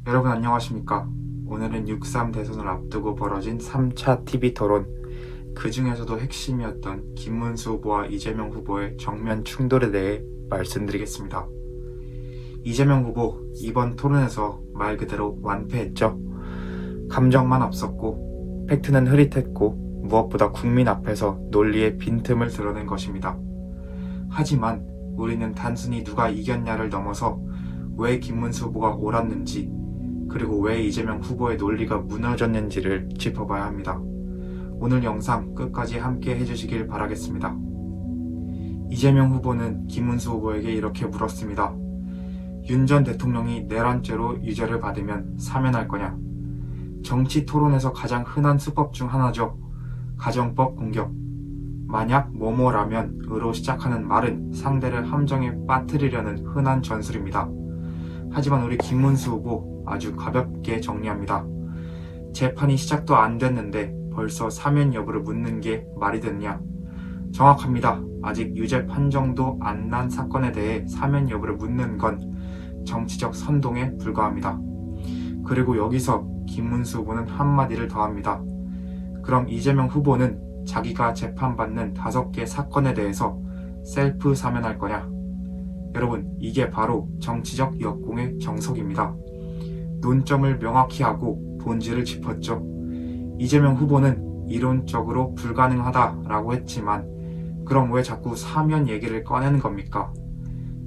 여러분 안녕하십니까? 오늘은 6.3 대선을 앞두고 벌어진 3차 TV 토론, 그 중에서도 핵심이었던 김문수 후보와 이재명 후보의 정면 충돌에 대해 말씀드리겠습니다. 이재명 후보, 이번 토론에서 말 그대로 완패했죠. 감정만 앞섰고 팩트는 흐릿했고 무엇보다 국민 앞에서 논리의 빈틈을 드러낸 것입니다. 하지만 우리는 단순히 누가 이겼냐를 넘어서 왜 김문수 후보가 옳았는지, 그리고 왜 이재명 후보의 논리가 무너졌는지를 짚어봐야 합니다. 오늘 영상 끝까지 함께 해주시길 바라겠습니다. 이재명 후보는 김문수 후보에게 이렇게 물었습니다. 윤 전 대통령이 내란죄로 유죄를 받으면 사면할 거냐? 정치 토론에서 가장 흔한 수법 중 하나죠. 가정법 공격. 만약 뭐뭐라면 으로 시작하는 말은 상대를 함정에 빠뜨리려는 흔한 전술입니다. 하지만 우리 김문수 후보 아주 가볍게 정리합니다. 재판이 시작도 안 됐는데 벌써 사면 여부를 묻는 게 말이 됐냐? 정확합니다. 아직 유죄 판정도 안 난 사건에 대해 사면 여부를 묻는 건 정치적 선동에 불과합니다. 그리고 여기서 김문수 후보는 한마디를 더합니다. 그럼 이재명 후보는 자기가 재판받는 5개 사건에 대해서 셀프 사면할 거냐? 여러분, 이게 바로 정치적 역공의 정석입니다. 논점을 명확히 하고 본질을 짚었죠. 이재명 후보는 이론적으로 불가능하다라고 했지만 그럼 왜 자꾸 사면 얘기를 꺼내는 겁니까?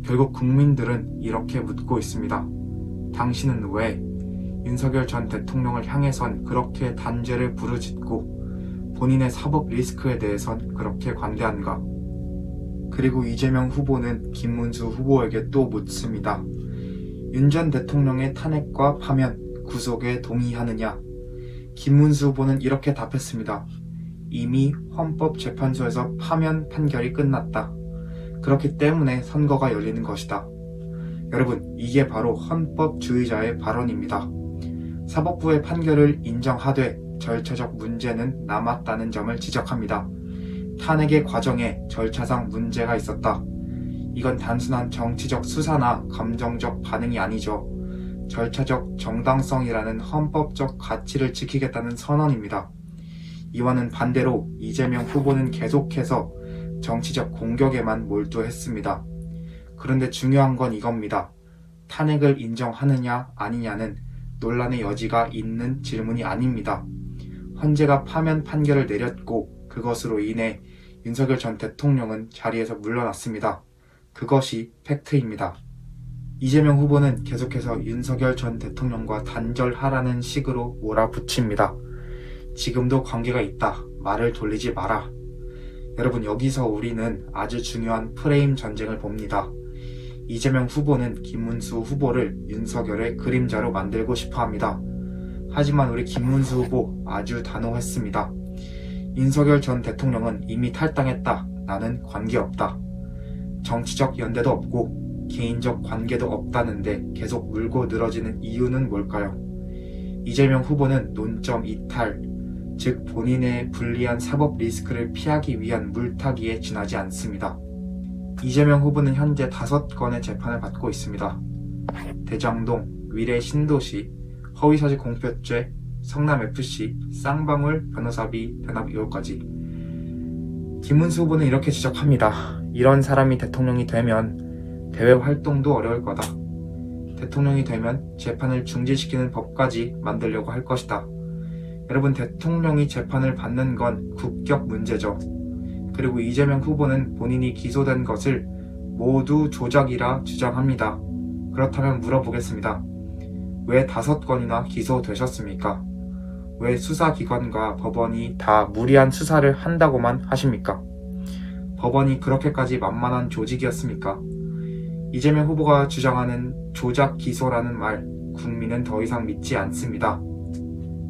결국 국민들은 이렇게 묻고 있습니다. 당신은 왜 윤석열 전 대통령을 향해선 그렇게 단죄를 부르짖고 본인의 사법 리스크에 대해선 그렇게 관대한가? 그리고 이재명 후보는 김문수 후보에게 또 묻습니다. 윤 전 대통령의 탄핵과 파면, 구속에 동의하느냐? 김문수 후보는 이렇게 답했습니다. 이미 헌법재판소에서 파면 판결이 끝났다. 그렇기 때문에 선거가 열리는 것이다. 여러분, 이게 바로 헌법주의자의 발언입니다. 사법부의 판결을 인정하되 절차적 문제는 남았다는 점을 지적합니다. 탄핵의 과정에 절차상 문제가 있었다. 이건 단순한 정치적 수사나 감정적 반응이 아니죠. 절차적 정당성이라는 헌법적 가치를 지키겠다는 선언입니다. 이와는 반대로 이재명 후보는 계속해서 정치적 공격에만 몰두했습니다. 그런데 중요한 건 이겁니다. 탄핵을 인정하느냐 아니냐는 논란의 여지가 있는 질문이 아닙니다. 헌재가 파면 판결을 내렸고 그것으로 인해 윤석열 전 대통령은 자리에서 물러났습니다. 그것이 팩트입니다. 이재명 후보는 계속해서 윤석열 전 대통령과 단절하라는 식으로 몰아붙입니다. 지금도 관계가 있다. 말을 돌리지 마라. 여러분, 여기서 우리는 아주 중요한 프레임 전쟁을 봅니다. 이재명 후보는 김문수 후보를 윤석열의 그림자로 만들고 싶어 합니다. 하지만 우리 김문수 후보 아주 단호했습니다. 윤석열 전 대통령은 이미 탈당했다. 나는 관계없다. 정치적 연대도 없고 개인적 관계도 없다는데 계속 물고 늘어지는 이유는 뭘까요? 이재명 후보는 논점 이탈, 즉 본인의 불리한 사법 리스크를 피하기 위한 물타기에 지나지 않습니다. 이재명 후보는 현재 5건의 재판을 받고 있습니다. 대장동, 위례 신도시, 허위사실 공표죄, 성남FC, 쌍방울 변호사비 변압 의혹까지. 김문수 후보는 이렇게 지적합니다. 이런 사람이 대통령이 되면 대외 활동도 어려울 거다. 대통령이 되면 재판을 중지시키는 법까지 만들려고 할 것이다. 여러분, 대통령이 재판을 받는 건 국격 문제죠. 그리고 이재명 후보는 본인이 기소된 것을 모두 조작이라 주장합니다. 그렇다면 물어보겠습니다. 왜 5건이나 기소되셨습니까? 왜 수사기관과 법원이 다 무리한 수사를 한다고만 하십니까? 법원이 그렇게까지 만만한 조직이었습니까? 이재명 후보가 주장하는 조작 기소라는 말, 국민은 더 이상 믿지 않습니다.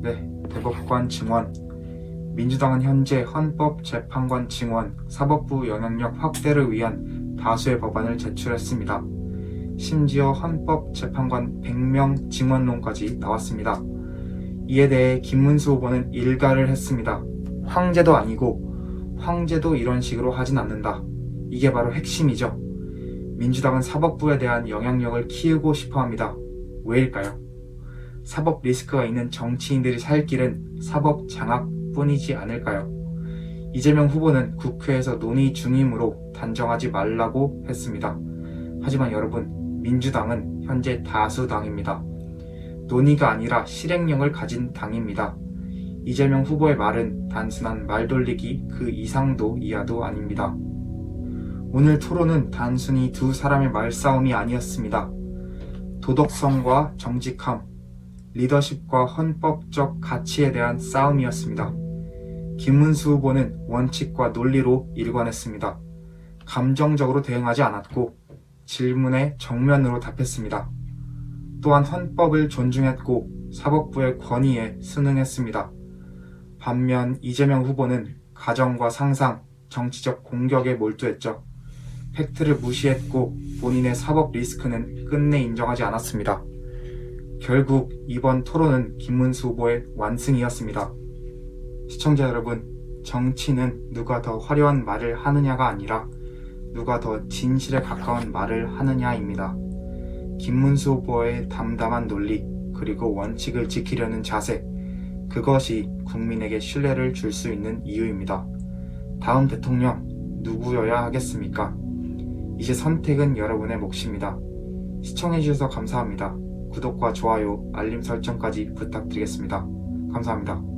네, 대법관 증원. 민주당은 현재 헌법재판관 증원, 사법부 영향력 확대를 위한 다수의 법안을 제출했습니다. 심지어 헌법재판관 100명 증원론까지 나왔습니다. 이에 대해 김문수 후보는 일가를 했습니다. 황제도 아니고 황제도 이런 식으로 하진 않는다. 이게 바로 핵심이죠. 민주당은 사법부에 대한 영향력을 키우고 싶어 합니다. 왜일까요? 사법 리스크가 있는 정치인들이 살 길은 사법 장악뿐이지 않을까요? 이재명 후보는 국회에서 논의 중이므로 단정하지 말라고 했습니다. 하지만 여러분, 민주당은 현재 다수당입니다. 논의가 아니라 실행력을 가진 당입니다. 이재명 후보의 말은 단순한 말돌리기 그 이상도 이하도 아닙니다. 오늘 토론은 단순히 두 사람의 말싸움이 아니었습니다. 도덕성과 정직함, 리더십과 헌법적 가치에 대한 싸움이었습니다. 김문수 후보는 원칙과 논리로 일관했습니다. 감정적으로 대응하지 않았고 질문에 정면으로 답했습니다. 또한 헌법을 존중했고 사법부의 권위에 순응했습니다. 반면 이재명 후보는 가정과 상상, 정치적 공격에 몰두했죠. 팩트를 무시했고 본인의 사법 리스크는 끝내 인정하지 않았습니다. 결국 이번 토론은 김문수 후보의 완승이었습니다. 시청자 여러분, 정치는 누가 더 화려한 말을 하느냐가 아니라 누가 더 진실에 가까운 말을 하느냐입니다. 김문수 후보의 담담한 논리 그리고 원칙을 지키려는 자세, 그것이 국민에게 신뢰를 줄 수 있는 이유입니다. 다음 대통령 누구여야 하겠습니까? 이제 선택은 여러분의 몫입니다. 시청해주셔서 감사합니다. 구독과 좋아요, 알림 설정까지 부탁드리겠습니다. 감사합니다.